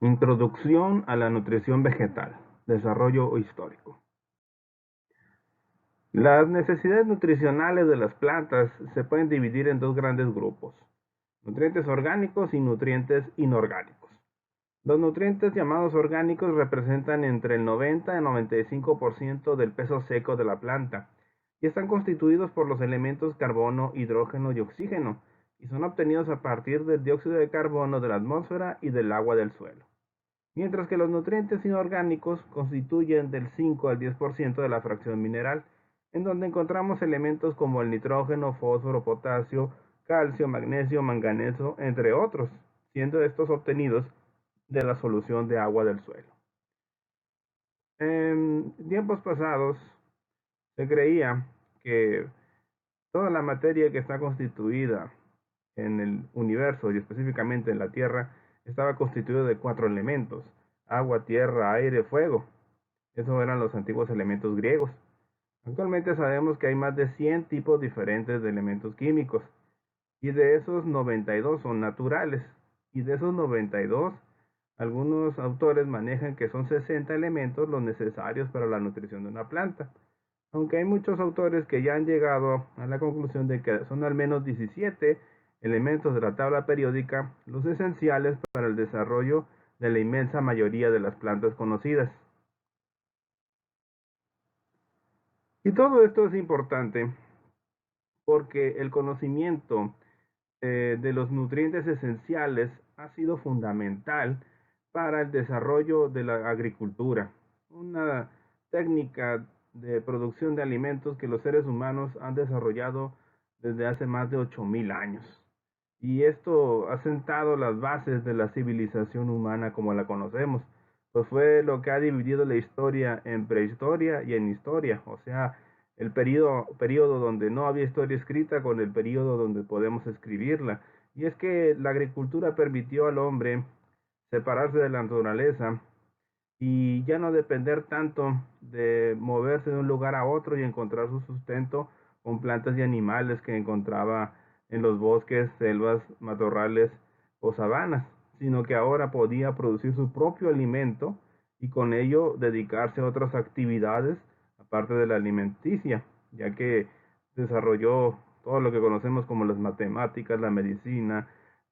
Introducción a la nutrición vegetal. Desarrollo histórico. Las necesidades nutricionales de las plantas se pueden dividir en dos grandes grupos: nutrientes orgánicos y nutrientes inorgánicos. Los nutrientes llamados orgánicos representan entre el 90 y 95% del peso seco de la planta y están constituidos por los elementos carbono, hidrógeno y oxígeno, y son obtenidos a partir del dióxido de carbono de la atmósfera y del agua del suelo. Mientras que los nutrientes inorgánicos constituyen del 5 al 10% de la fracción mineral, en donde encontramos elementos como el nitrógeno, fósforo, potasio, calcio, magnesio, manganeso, entre otros, siendo estos obtenidos de la solución de agua del suelo. En tiempos pasados se creía que toda la materia que está constituida en el universo y específicamente en la Tierra estaba constituida de 4 elementos: agua, tierra, aire, fuego. Esos eran los antiguos elementos griegos. Actualmente sabemos que hay más de 100 tipos diferentes de elementos químicos, y de esos 92 son naturales, y de esos 92, algunos autores manejan que son 60 elementos los necesarios para la nutrición de una planta, aunque hay muchos autores que ya han llegado a la conclusión de que son al menos 17 elementos de la tabla periódica los esenciales para el desarrollo de la inmensa mayoría de las plantas conocidas. Y todo esto es importante porque el conocimiento de los nutrientes esenciales ha sido fundamental para el desarrollo de la agricultura, una técnica de producción de alimentos que los seres humanos han desarrollado desde hace más de 8000 años. Y esto ha sentado las bases de la civilización humana como la conocemos, pues fue lo que ha dividido la historia en prehistoria y en historia, o sea, el periodo donde no había historia escrita con el periodo donde podemos escribirla. Y es que la agricultura permitió al hombre separarse de la naturaleza y ya no depender tanto de moverse de un lugar a otro y encontrar su sustento con plantas y animales que encontraba en los bosques, selvas, matorrales o sabanas, sino que ahora podía producir su propio alimento y con ello dedicarse a otras actividades aparte de la alimenticia, ya que desarrolló todo lo que conocemos como las matemáticas, la medicina,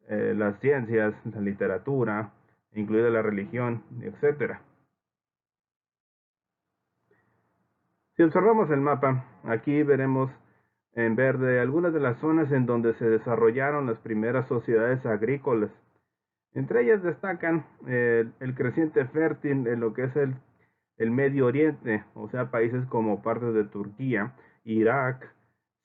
las ciencias, la literatura, incluida la religión, etcétera. Si observamos el mapa, aquí veremos en verde algunas de las zonas en donde se desarrollaron las primeras sociedades agrícolas. Entre ellas destacan el creciente fértil en lo que es el Medio Oriente, o sea, países como partes de Turquía, Irak,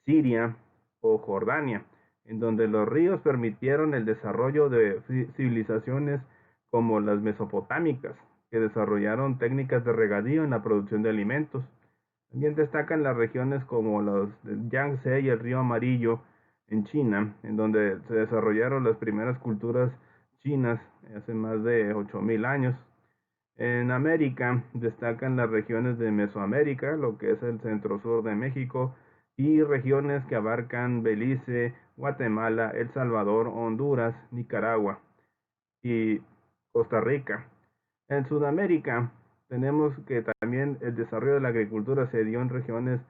Siria o Jordania, en donde los ríos permitieron el desarrollo de civilizaciones como las mesopotámicas, que desarrollaron técnicas de regadío en la producción de alimentos. También destacan las regiones como los del Yangtze y el río Amarillo en China, en donde se desarrollaron las primeras culturas chinas hace más de 8000 años. En América destacan las regiones de Mesoamérica, lo que es el centro-sur de México, y regiones que abarcan Belice, Guatemala, El Salvador, Honduras, Nicaragua y Costa Rica. En Sudamérica tenemos que también el desarrollo de la agricultura se dio en regiones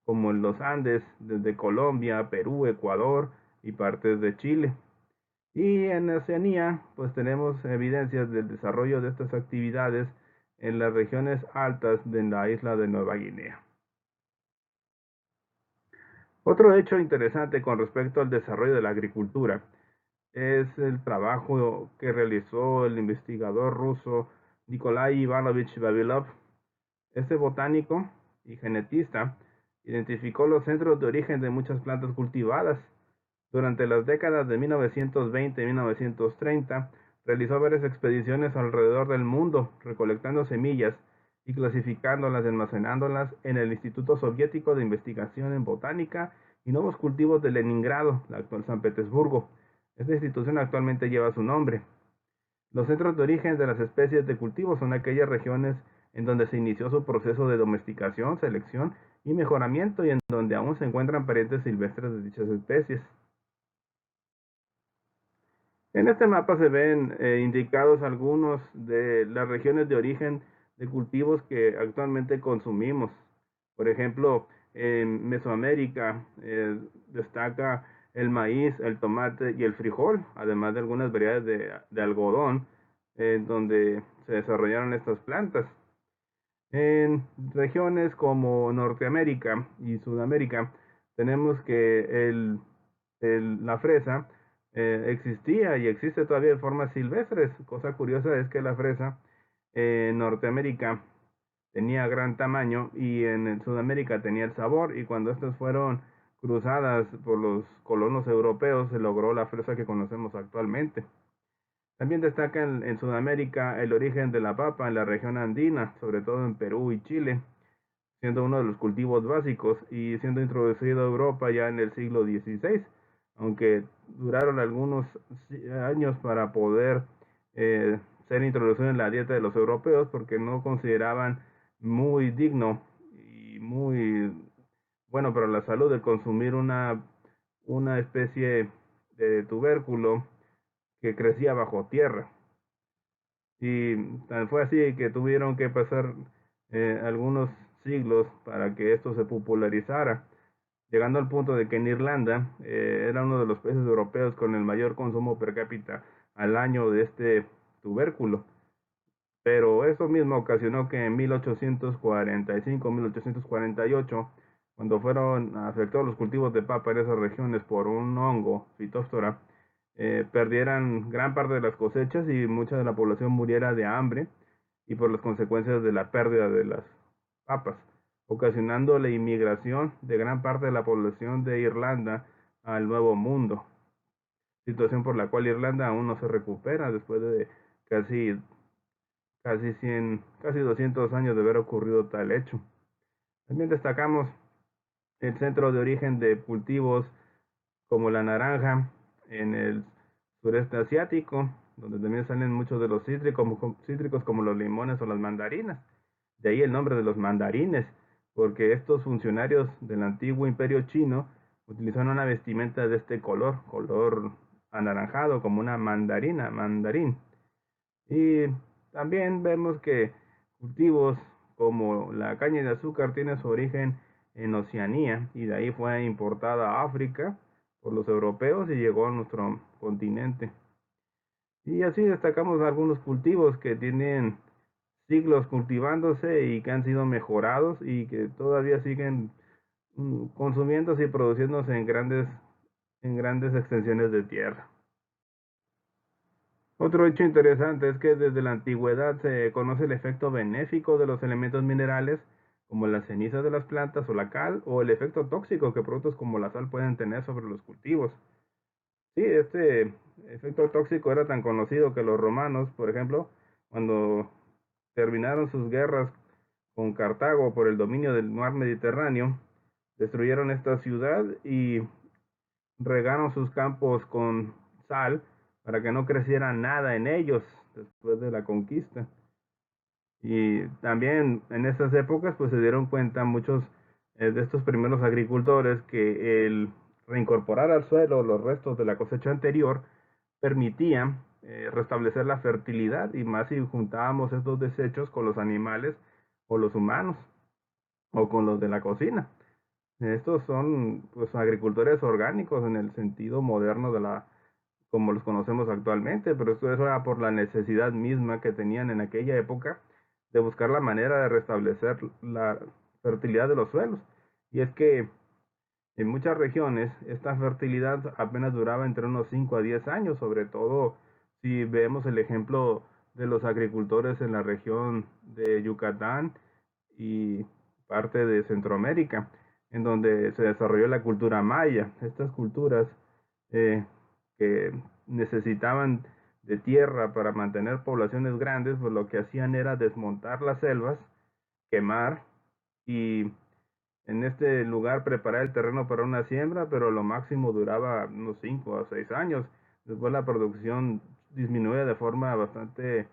como en los Andes, desde Colombia, Perú, Ecuador y partes de Chile. Y en Oceanía, pues tenemos evidencias del desarrollo de estas actividades en las regiones altas de la isla de Nueva Guinea. Otro hecho interesante con respecto al desarrollo de la agricultura es el trabajo que realizó el investigador ruso Nikolai Ivanovich Vavilov. Este botánico y genetista identificó los centros de origen de muchas plantas cultivadas. Durante las décadas de 1920 y 1930, realizó varias expediciones alrededor del mundo, recolectando semillas y clasificándolas y almacenándolas en el Instituto Soviético de Investigación en Botánica y Nuevos Cultivos de Leningrado, la actual San Petersburgo. Esta institución actualmente lleva su nombre. Los centros de origen de las especies de cultivo son aquellas regiones en donde se inició su proceso de domesticación, selección y mejoramiento y en donde aún se encuentran parientes silvestres de dichas especies. En este mapa se ven indicados algunos de las regiones de origen de cultivos que actualmente consumimos. Por ejemplo, en Mesoamérica destaca el maíz, el tomate y el frijol, además de algunas variedades de algodón, donde se desarrollaron estas plantas. En regiones como Norteamérica y Sudamérica, tenemos que la fresa existía y existe todavía de formas silvestres. Cosa curiosa es que la fresa en Norteamérica tenía gran tamaño y en Sudamérica tenía el sabor, y cuando estas fueron cruzadas por los colonos europeos se logró la fresa que conocemos actualmente. También destaca en Sudamérica el origen de la papa en la región andina, sobre todo en Perú y Chile, siendo uno de los cultivos básicos y siendo introducido a Europa ya en el siglo XVI, aunque duraron algunos años para poder eh, ser introducido en la dieta de los europeos porque no consideraban muy digno y muy bueno para la salud de consumir una especie de tubérculo que crecía bajo tierra. Y tal fue así que tuvieron que pasar algunos siglos para que esto se popularizara, llegando al punto de que en Irlanda era uno de los países europeos con el mayor consumo per cápita al año de este tubérculo. Pero eso mismo ocasionó que en 1845-1848, cuando fueron afectados los cultivos de papa en esas regiones por un hongo, Phytophthora, perdieran gran parte de las cosechas y mucha de la población muriera de hambre y por las consecuencias de la pérdida de las papas, ocasionando la inmigración de gran parte de la población de Irlanda al Nuevo Mundo, situación por la cual Irlanda aún no se recupera después de casi 200 años de haber ocurrido tal hecho. También destacamos el centro de origen de cultivos como la naranja en el sureste asiático, donde también salen muchos de los cítricos como los limones o las mandarinas. De ahí el nombre de los mandarines, porque estos funcionarios del antiguo imperio chino utilizaron una vestimenta de este color anaranjado, como una mandarina, mandarín. Y también vemos que cultivos como la caña de azúcar tiene su origen en Oceanía y de ahí fue importada a África por los europeos y llegó a nuestro continente. Y así destacamos algunos cultivos que tienen siglos cultivándose y que han sido mejorados y que todavía siguen consumiéndose y produciéndose en grandes extensiones de tierra. Otro hecho interesante es que desde la antigüedad se conoce el efecto benéfico de los elementos minerales como las cenizas de las plantas o la cal, o el efecto tóxico que productos como la sal pueden tener sobre los cultivos. Sí, este efecto tóxico era tan conocido que los romanos, por ejemplo, cuando terminaron sus guerras con Cartago por el dominio del mar Mediterráneo, destruyeron esta ciudad y regaron sus campos con sal para que no creciera nada en ellos después de la conquista. Y también en estas épocas pues se dieron cuenta muchos de estos primeros agricultores que el reincorporar al suelo los restos de la cosecha anterior permitía restablecer la fertilidad, y más si juntábamos estos desechos con los animales o los humanos o con los de la cocina. Estos son pues agricultores orgánicos en el sentido moderno como los conocemos actualmente, pero esto era por la necesidad misma que tenían en aquella época de buscar la manera de restablecer la fertilidad de los suelos. Y es que en muchas regiones esta fertilidad apenas duraba entre unos 5 a 10 años, sobre todo si vemos el ejemplo de los agricultores en la región de Yucatán y parte de Centroamérica, en donde se desarrolló la cultura maya. Estas culturas eh, que necesitaban de tierra para mantener poblaciones grandes, pues lo que hacían era desmontar las selvas, quemar y en este lugar preparar el terreno para una siembra, pero lo máximo duraba unos 5 a 6 años. Después la producción disminuía de forma bastante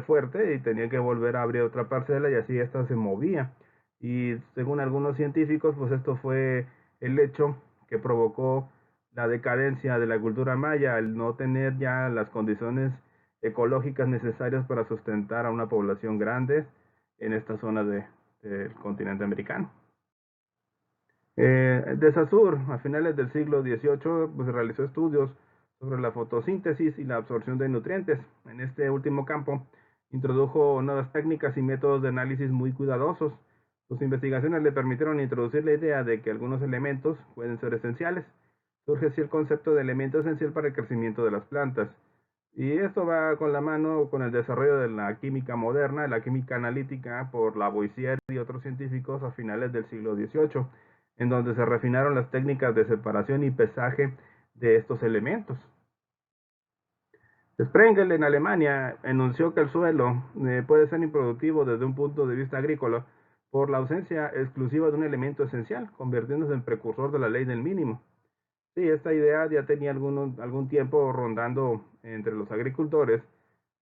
fuerte y tenía que volver a abrir otra parcela y así esta se movía. Y según algunos científicos, pues esto fue el hecho que provocó la decadencia de la cultura maya al no tener ya las condiciones ecológicas necesarias para sustentar a una población grande en esta zona del continente americano. De Saussure, a finales del siglo XVIII, pues, realizó estudios sobre la fotosíntesis y la absorción de nutrientes. En este último campo, introdujo nuevas técnicas y métodos de análisis muy cuidadosos. Sus investigaciones le permitieron introducir la idea de que algunos elementos pueden ser esenciales. Surge así el concepto de elemento esencial para el crecimiento de las plantas. Y esto va con la mano con el desarrollo de la química moderna, la química analítica por Lavoisier y otros científicos a finales del siglo XVIII, en donde se refinaron las técnicas de separación y pesaje de estos elementos. Sprengel en Alemania enunció que el suelo puede ser improductivo desde un punto de vista agrícola por la ausencia exclusiva de un elemento esencial, convirtiéndose en precursor de la ley del mínimo. Sí, esta idea ya tenía algún tiempo rondando entre los agricultores,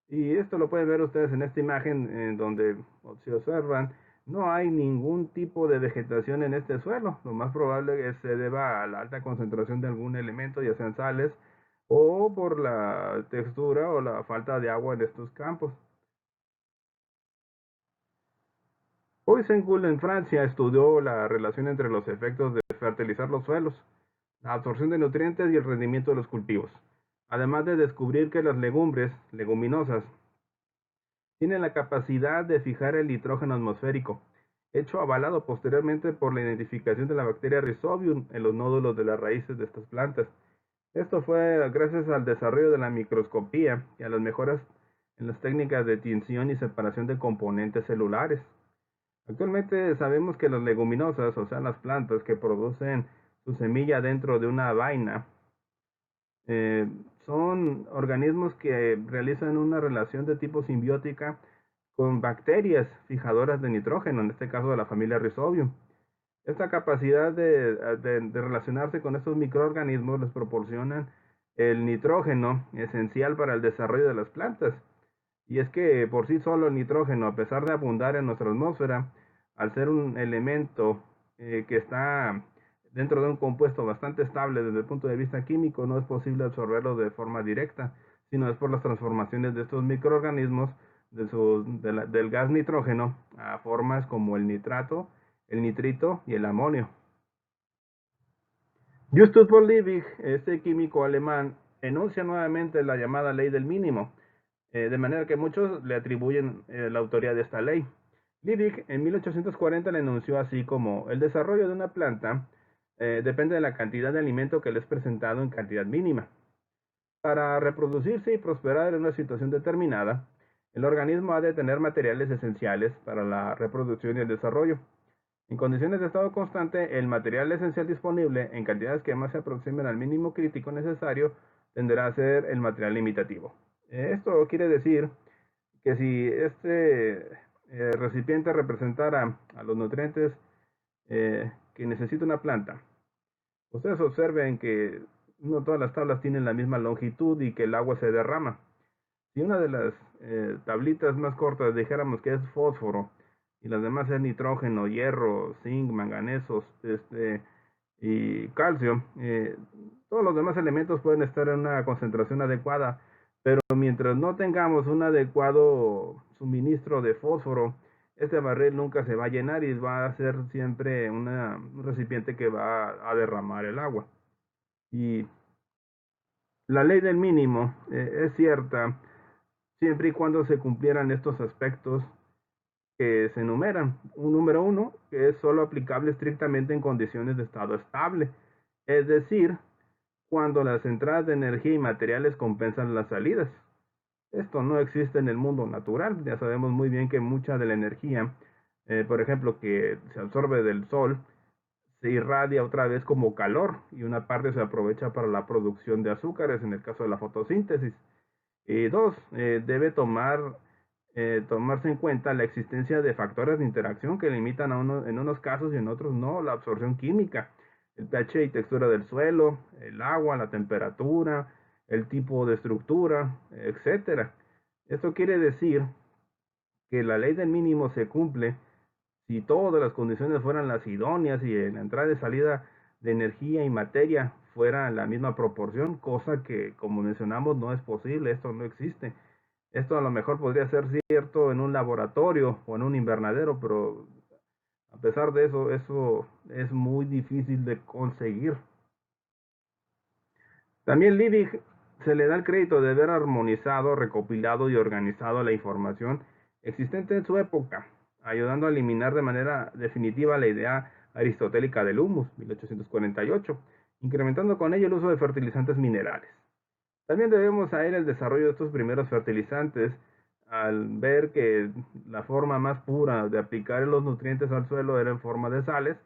y esto lo pueden ver ustedes en esta imagen en donde si observan no hay ningún tipo de vegetación en este suelo. Lo más probable es que se deba a la alta concentración de algún elemento, ya sean sales o por la textura o la falta de agua en estos campos. Poisson en Francia estudió la relación entre los efectos de fertilizar los suelos, la absorción de nutrientes y el rendimiento de los cultivos, además de descubrir que las leguminosas, tienen la capacidad de fijar el nitrógeno atmosférico, hecho avalado posteriormente por la identificación de la bacteria Rhizobium en los nódulos de las raíces de estas plantas. Esto fue gracias al desarrollo de la microscopía y a las mejoras en las técnicas de tinción y separación de componentes celulares. Actualmente sabemos que las leguminosas, o sea, las plantas que producen su semilla dentro de una vaina, eh, son organismos que realizan una relación de tipo simbiótica con bacterias fijadoras de nitrógeno, en este caso de la familia Rhizobium. Esta capacidad de relacionarse con estos microorganismos les proporcionan el nitrógeno esencial para el desarrollo de las plantas. Y es que por sí solo el nitrógeno, a pesar de abundar en nuestra atmósfera, al ser un elemento que está dentro de un compuesto bastante estable desde el punto de vista químico, no es posible absorberlo de forma directa, sino es por las transformaciones de estos microorganismos del gas nitrógeno a formas como el nitrato, el nitrito y el amonio. Justus von Liebig, este químico alemán, enuncia nuevamente la llamada ley del mínimo, de manera que muchos le atribuyen la autoría de esta ley. Liebig en 1840 la enunció así como: el desarrollo de una planta depende de la cantidad de alimento que le es presentado en cantidad mínima. Para reproducirse y prosperar en una situación determinada, el organismo ha de tener materiales esenciales para la reproducción y el desarrollo. En condiciones de estado constante, el material esencial disponible en cantidades que más se aproximen al mínimo crítico necesario tenderá a ser el material limitativo. Esto quiere decir que si este recipiente representara a los nutrientes que necesita una planta, ustedes observen que no todas las tablas tienen la misma longitud y que el agua se derrama. Si una de las tablitas más cortas dijéramos que es fósforo y las demás es nitrógeno, hierro, zinc, manganesos y calcio, todos los demás elementos pueden estar en una concentración adecuada, pero mientras no tengamos un adecuado suministro de fósforo, este barril nunca se va a llenar y va a ser siempre un recipiente que va a derramar el agua. Y la ley del mínimo es cierta siempre y cuando se cumplieran estos aspectos que se enumeran. Un número uno, que es solo aplicable estrictamente en condiciones de estado estable, es decir, cuando las entradas de energía y materiales compensan las salidas. Esto no existe en el mundo natural. Ya sabemos muy bien que mucha de la energía, por ejemplo, que se absorbe del sol, se irradia otra vez como calor y una parte se aprovecha para la producción de azúcares, en el caso de la fotosíntesis. Y dos, debe tomarse en cuenta la existencia de factores de interacción que limitan en unos casos y en otros no la absorción química, el pH y textura del suelo, el agua, la temperatura, el tipo de estructura, etcétera. Esto quiere decir que la ley del mínimo se cumple si todas las condiciones fueran las idóneas y en la entrada y salida de energía y materia fuera en la misma proporción, cosa que, como mencionamos, no es posible, esto no existe. Esto a lo mejor podría ser cierto en un laboratorio o en un invernadero, pero a pesar de eso, eso es muy difícil de conseguir. También Liebig se le da el crédito de haber armonizado, recopilado y organizado la información existente en su época, ayudando a eliminar de manera definitiva la idea aristotélica del humus, 1848, incrementando con ello el uso de fertilizantes minerales. También debemos a él el desarrollo de estos primeros fertilizantes al ver que la forma más pura de aplicar los nutrientes al suelo era en forma de sales,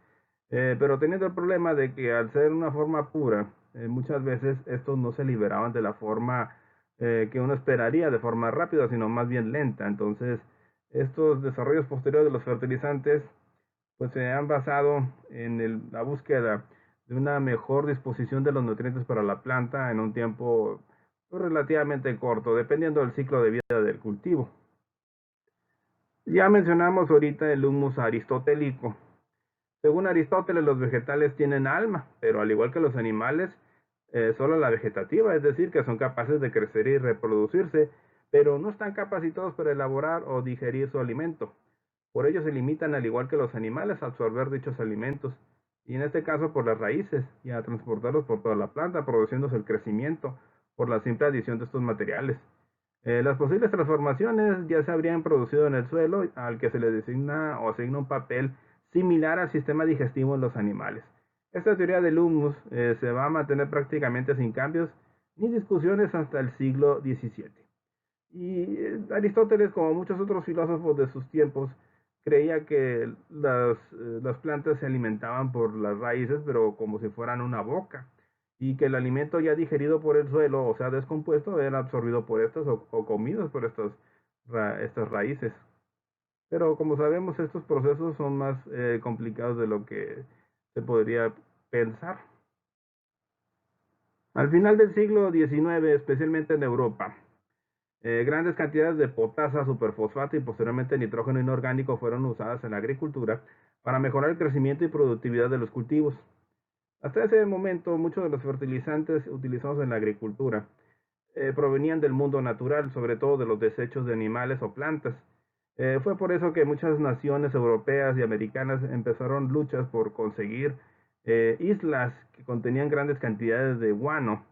pero teniendo el problema de que al ser una forma pura, muchas veces estos no se liberaban de la forma que uno esperaría, de forma rápida, sino más bien lenta. Entonces, estos desarrollos posteriores de los fertilizantes pues se han basado en la búsqueda de una mejor disposición de los nutrientes para la planta en un tiempo pues, relativamente corto, dependiendo del ciclo de vida del cultivo. Ya mencionamos ahorita el humus aristotélico. Según Aristóteles, los vegetales tienen alma, pero al igual que los animales, solo la vegetativa, es decir, que son capaces de crecer y reproducirse, pero no están capacitados para elaborar o digerir su alimento. Por ello se limitan, al igual que los animales, a absorber dichos alimentos, y en este caso por las raíces, y a transportarlos por toda la planta, produciéndose el crecimiento por la simple adición de estos materiales. Las posibles transformaciones ya se habrían producido en el suelo, al que se le designa o asigna un papel similar al sistema digestivo en los animales. Esta teoría del humus se va a mantener prácticamente sin cambios ni discusiones hasta el siglo XVII. Y Aristóteles, como muchos otros filósofos de sus tiempos, creía que las plantas se alimentaban por las raíces, pero como si fueran una boca, y que el alimento ya digerido por el suelo, o sea, descompuesto, era absorbido por estas o comidos por estas raíces. Pero como sabemos, estos procesos son más complicados de lo que se podría pensar. Al final del siglo XIX, especialmente en Europa, grandes cantidades de potasa, superfosfato y posteriormente nitrógeno inorgánico fueron usadas en la agricultura para mejorar el crecimiento y productividad de los cultivos. Hasta ese momento, muchos de los fertilizantes utilizados en la agricultura provenían del mundo natural, sobre todo de los desechos de animales o plantas. Fue por eso que muchas naciones europeas y americanas empezaron luchas por conseguir islas que contenían grandes cantidades de guano,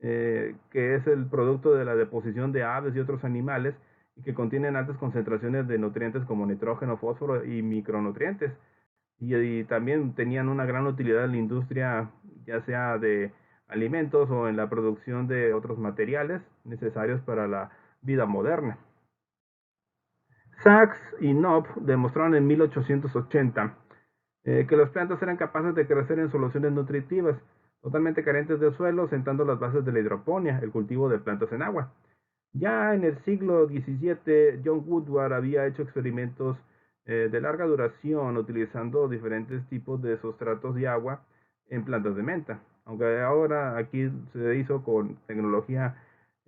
que es el producto de la deposición de aves y otros animales y que contienen altas concentraciones de nutrientes como nitrógeno, fósforo y micronutrientes. Y también tenían una gran utilidad en la industria, ya sea de alimentos o en la producción de otros materiales necesarios para la vida moderna. Sachs y Knopp demostraron en 1880 que las plantas eran capaces de crecer en soluciones nutritivas, totalmente carentes de suelo, sentando las bases de la hidroponía, el cultivo de plantas en agua. Ya en el siglo XVII, John Woodward había hecho experimentos de larga duración utilizando diferentes tipos de sustratos y agua en plantas de menta, aunque ahora aquí se hizo con tecnología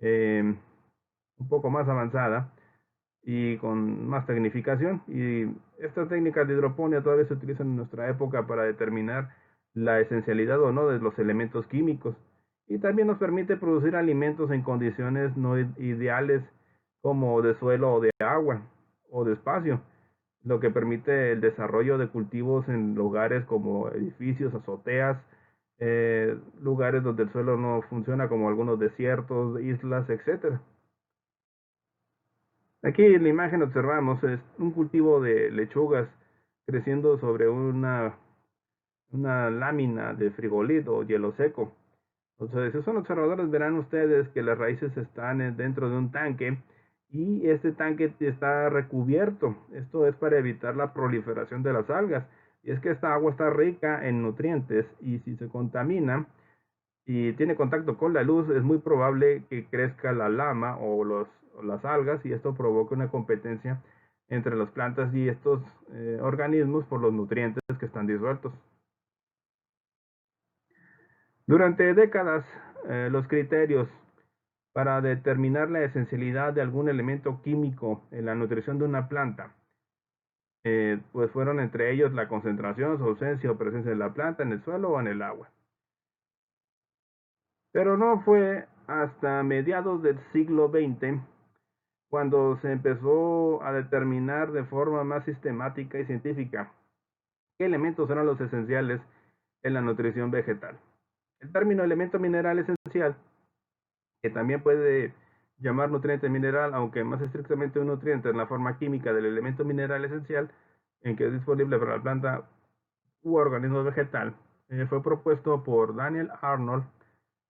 un poco más avanzada y con más tecnificación. Y estas técnicas de hidroponía todavía se utilizan en nuestra época para determinar la esencialidad o no de los elementos químicos. Y también nos permite producir alimentos en condiciones no ideales como de suelo o de agua o de espacio, lo que permite el desarrollo de cultivos en lugares como edificios, azoteas, lugares donde el suelo no funciona como algunos desiertos, islas, etcétera. Aquí en la imagen observamos es un cultivo de lechugas creciendo sobre una lámina de frigolit o hielo seco. Entonces, si son observadores, verán ustedes que las raíces están dentro de un tanque y este tanque está recubierto. Esto es para evitar la proliferación de las algas. Y es que esta agua está rica en nutrientes y si se contamina y tiene contacto con la luz, es muy probable que crezca la lama o las algas y esto provoca una competencia entre las plantas y estos organismos por los nutrientes que están disueltos. Durante décadas, los criterios para determinar la esencialidad de algún elemento químico en la nutrición de una planta pues fueron entre ellos la concentración, su ausencia o presencia de la planta en el suelo o en el agua. Pero no fue hasta mediados del siglo XX cuando se empezó a determinar de forma más sistemática y científica qué elementos eran los esenciales en la nutrición vegetal. El término elemento mineral esencial, que también puede llamar nutriente mineral, aunque más estrictamente un nutriente en la forma química del elemento mineral esencial, en que es disponible para la planta u organismo vegetal, fue propuesto por Daniel Arnold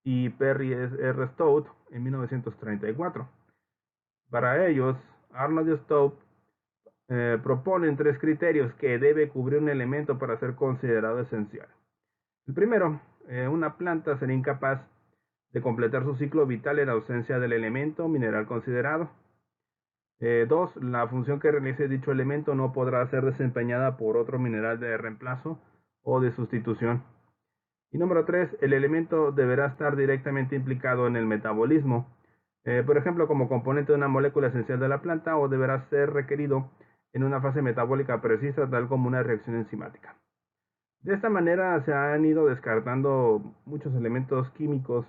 y Perry R. Stout en 1934. Para ellos, Arnold y Stout proponen tres criterios que debe cubrir un elemento para ser considerado esencial. El primero, una planta sería incapaz de completar su ciclo vital en ausencia del elemento mineral considerado. Dos, la función que realice dicho elemento no podrá ser desempeñada por otro mineral de reemplazo o de sustitución. Y número tres, el elemento deberá estar directamente implicado en el metabolismo, por ejemplo, como componente de una molécula esencial de la planta, o deberá ser requerido en una fase metabólica precisa, tal como una reacción enzimática. De esta manera se han ido descartando muchos elementos químicos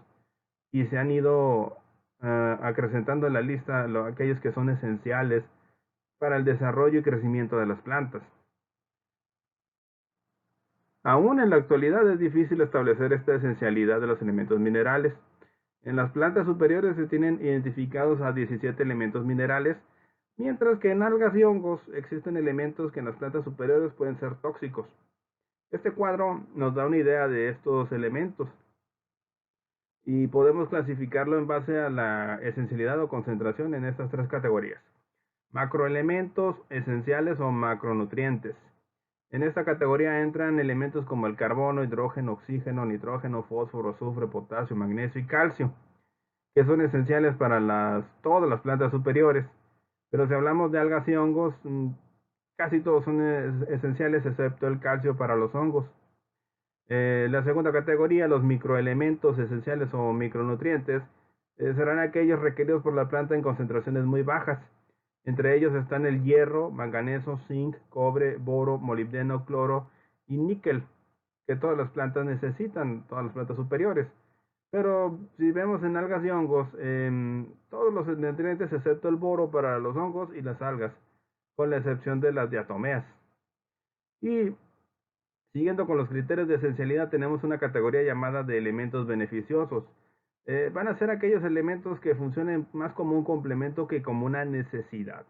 y se han ido acrecentando en la lista aquellos que son esenciales para el desarrollo y crecimiento de las plantas. Aún en la actualidad es difícil establecer esta esencialidad de los elementos minerales. En las plantas superiores se tienen identificados a 17 elementos minerales, mientras que en algas y hongos existen elementos que en las plantas superiores pueden ser tóxicos. Este cuadro nos da una idea de estos elementos y podemos clasificarlo en base a la esencialidad o concentración en estas tres categorías: macroelementos, esenciales o macronutrientes. En esta categoría entran elementos como el carbono, hidrógeno, oxígeno, nitrógeno, fósforo, azufre, potasio, magnesio y calcio, que son esenciales para todas las plantas superiores. Pero si hablamos de algas y hongos, casi todos son esenciales excepto el calcio para los hongos. La segunda categoría, los microelementos esenciales o micronutrientes, serán aquellos requeridos por la planta en concentraciones muy bajas. Entre ellos están el hierro, manganeso, zinc, cobre, boro, molibdeno, cloro y níquel, que todas las plantas necesitan, todas las plantas superiores. Pero si vemos en algas y hongos, todos los nutrientes excepto el boro para los hongos y las algas, con la excepción de las diatomeas. Y siguiendo con los criterios de esencialidad, tenemos una categoría llamada de elementos beneficiosos. Van a ser aquellos elementos que funcionen más como un complemento que como una necesidad.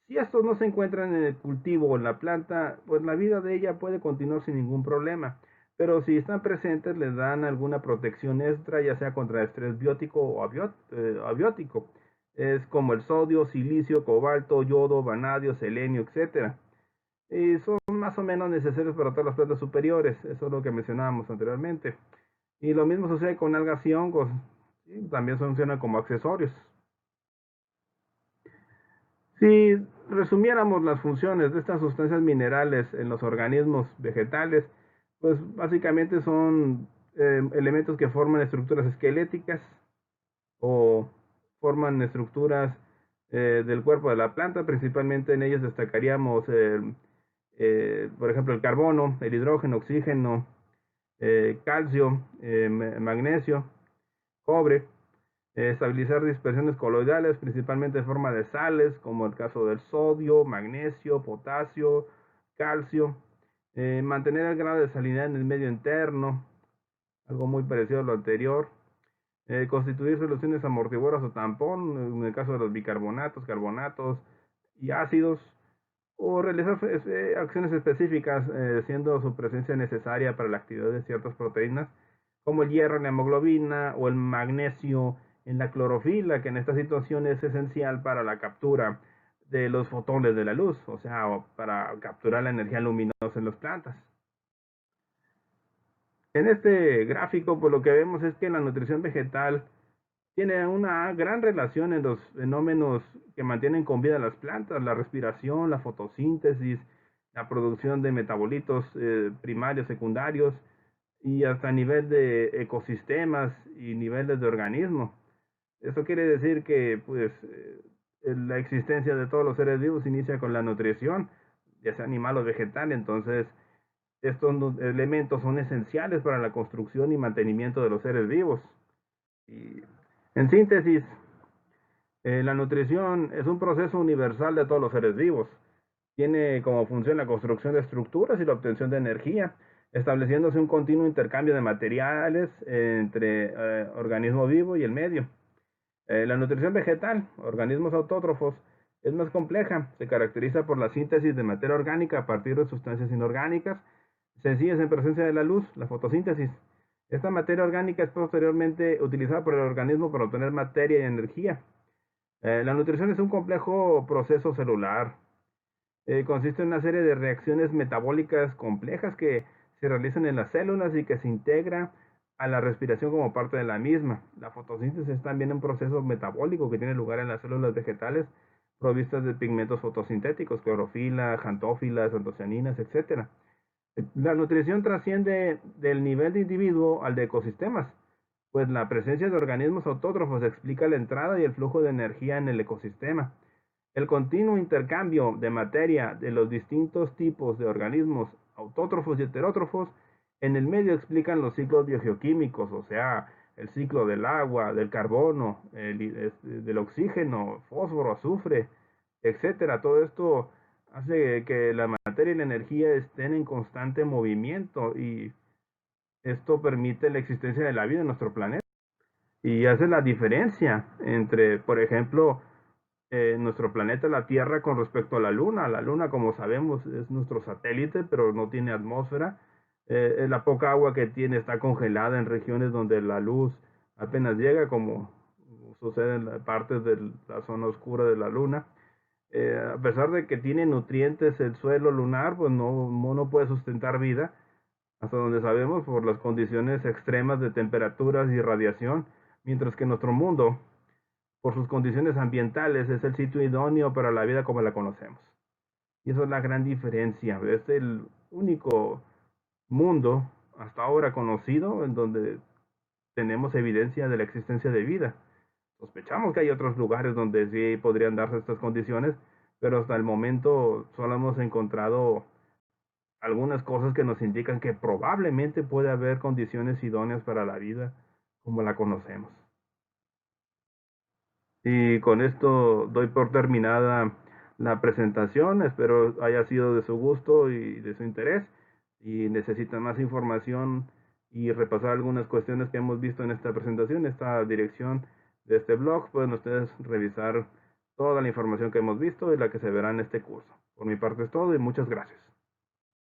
Si estos no se encuentran en el cultivo o en la planta, pues la vida de ella puede continuar sin ningún problema. Pero si están presentes, les dan alguna protección extra, ya sea contra estrés biótico o abiótico. Es como el sodio, silicio, cobalto, yodo, vanadio, selenio, etcétera. Y son más o menos necesarios para todas las plantas superiores. Eso es lo que mencionábamos anteriormente. Y lo mismo sucede con algas y hongos. ¿Sí? También funcionan como accesorios. Si resumiéramos las funciones de estas sustancias minerales en los organismos vegetales, pues básicamente son elementos que forman estructuras esqueléticas o forman estructuras del cuerpo de la planta. Principalmente en ellos destacaríamos, por ejemplo, el carbono, el hidrógeno, oxígeno, calcio, magnesio, cobre. Estabilizar dispersiones coloidales, principalmente en forma de sales, como el caso del sodio, magnesio, potasio, calcio. Mantener el grado de salinidad en el medio interno, algo muy parecido a lo anterior. Constituir soluciones amortiguadoras o tampón, en el caso de los bicarbonatos, carbonatos y ácidos. O realizar acciones específicas, siendo su presencia necesaria para la actividad de ciertas proteínas, como el hierro en la hemoglobina o el magnesio en la clorofila, que en esta situación es esencial para la captura de los fotones de la luz, o sea, para capturar la energía luminosa en las plantas. En este gráfico, pues lo que vemos es que la nutrición vegetal tiene una gran relación en los fenómenos que mantienen con vida las plantas: la respiración, la fotosíntesis, la producción de metabolitos primarios, secundarios, y hasta a nivel de ecosistemas y niveles de organismo. Eso quiere decir que pues la existencia de todos los seres vivos inicia con la nutrición. ya sea animal o vegetal. Entonces, estos elementos son esenciales para la construcción y mantenimiento de los seres vivos. Y, en síntesis, la nutrición es un proceso universal de todos los seres vivos. Tiene como función la construcción de estructuras y la obtención de energía, estableciéndose un continuo intercambio de materiales entre organismo vivo y el medio. La nutrición vegetal, organismos autótrofos, es más compleja. Se caracteriza por la síntesis de materia orgánica a partir de sustancias inorgánicas, sencillas en presencia de la luz, la fotosíntesis. Esta materia orgánica es posteriormente utilizada por el organismo para obtener materia y energía. La nutrición es un complejo proceso celular. Consiste en una serie de reacciones metabólicas complejas que se realizan en las células y que se integra a la respiración como parte de la misma. La fotosíntesis es también un proceso metabólico que tiene lugar en las células vegetales provistas de pigmentos fotosintéticos, clorofila, xantófilas, antocianinas, etcétera. La nutrición trasciende del nivel de individuo al de ecosistemas, pues la presencia de organismos autótrofos explica la entrada y el flujo de energía en el ecosistema. El continuo intercambio de materia de los distintos tipos de organismos autótrofos y heterótrofos en el medio explican los ciclos biogeoquímicos, o sea, el ciclo del agua, del carbono, del oxígeno, fósforo, azufre, etcétera. Todo esto hace que la materia y la energía estén en constante movimiento y esto permite la existencia de la vida en nuestro planeta y hace la diferencia entre, por ejemplo, nuestro planeta, la Tierra, con respecto a la Luna. La Luna, como sabemos, es nuestro satélite, pero no tiene atmósfera. La poca agua que tiene está congelada en regiones donde la luz apenas llega, como sucede en partes de la zona oscura de la Luna. A pesar de que tiene nutrientes el suelo lunar, pues no puede sustentar vida, hasta donde sabemos, por las condiciones extremas de temperaturas y radiación, mientras que nuestro mundo, por sus condiciones ambientales, es el sitio idóneo para la vida como la conocemos. Y esa es la gran diferencia. Es el único mundo hasta ahora conocido en donde tenemos evidencia de la existencia de vida. Sospechamos que hay otros lugares donde sí podrían darse estas condiciones, pero hasta el momento solo hemos encontrado algunas cosas que nos indican que probablemente puede haber condiciones idóneas para la vida como la conocemos. Y con esto doy por terminada la presentación. Espero haya sido de su gusto y de su interés. Y necesitan más información y repasar algunas cuestiones que hemos visto en esta presentación, esta dirección de este blog, pueden ustedes revisar toda la información que hemos visto y la que se verá en este curso. Por mi parte es todo y muchas gracias.